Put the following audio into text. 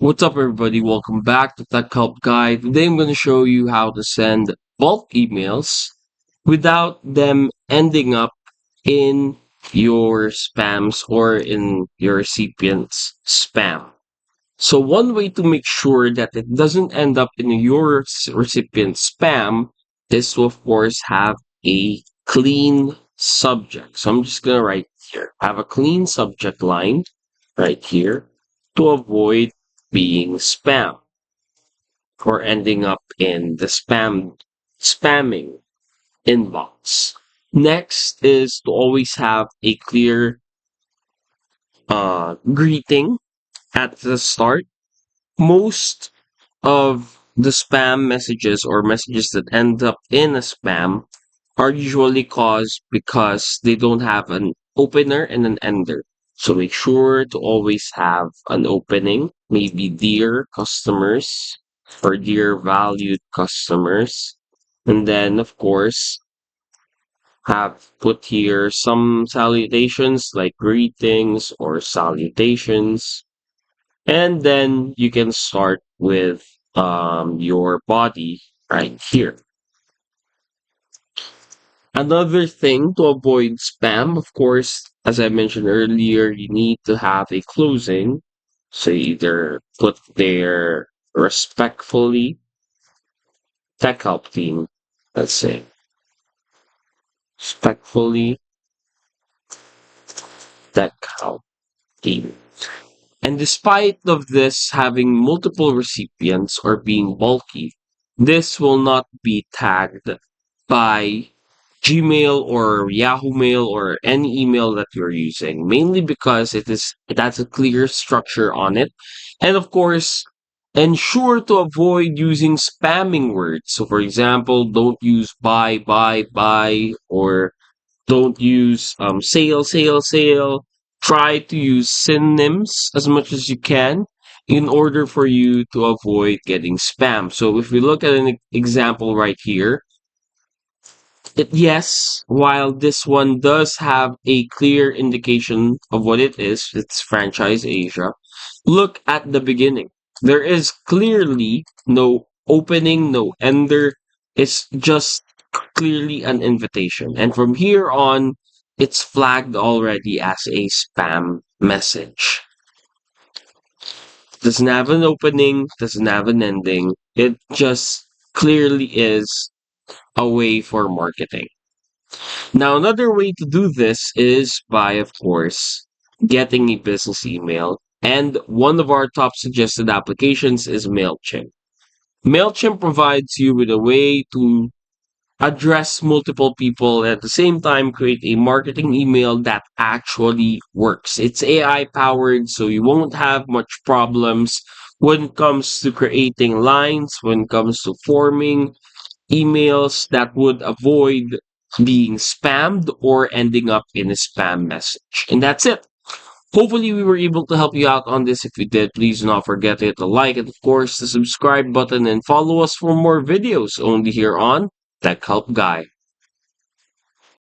What's up, everybody? Welcome back to Tech Help Guide. Today, I'm going to show you how to send bulk emails without them ending up in your spams or in your recipient's spam. So, one way to make sure that it doesn't end up in your recipient's spam is to, of course, have a clean subject. So, I'm just going to write here, have a clean subject line right here to avoid being spam or ending up in the spamming inbox. Next is to always have a clear greeting at the start. Most of the spam messages or messages that end up in a spam are usually caused because they don't have an opener and an ender. So make sure to always have an opening, maybe dear customers or dear valued customers. And then, of course, have put here some salutations like greetings or salutations. And then you can start with your body right here. Another thing to avoid spam, of course, as I mentioned earlier, you need to have a closing. So either put there respectfully, tech help team, let's say, respectfully, tech help team. And despite of this having multiple recipients or being bulky, this will not be tagged by Gmail or Yahoo Mail or any email that you're using, mainly because it has a clear structure on it. And of course, ensure to avoid using spamming words. So for example, don't use buy, or don't use sale. Try to use synonyms as much as you can in order for you to avoid getting spam. So if we look at an example right here, yes, while this one does have a clear indication of what it is, it's Franchise Asia. Look at the beginning. There is clearly no opening, no ender. It's just clearly an invitation. And from here on, it's flagged already as a spam message. Doesn't have an opening, doesn't have an ending. It just clearly is a way for marketing. Now, another way to do this is by, of course, getting a business email. And one of our top suggested applications is MailChimp. MailChimp provides you with a way to address multiple people and at the same time create a marketing email that actually works. It's AI powered, so you won't have much problems when it comes to creating lines, when it comes to forming emails that would avoid being spammed or ending up in a spam message. And that's it. Hopefully, we were able to help you out on this. If we did, please do not forget to hit the like and, of course, the subscribe button and follow us for more videos only here on Tech Help Guy.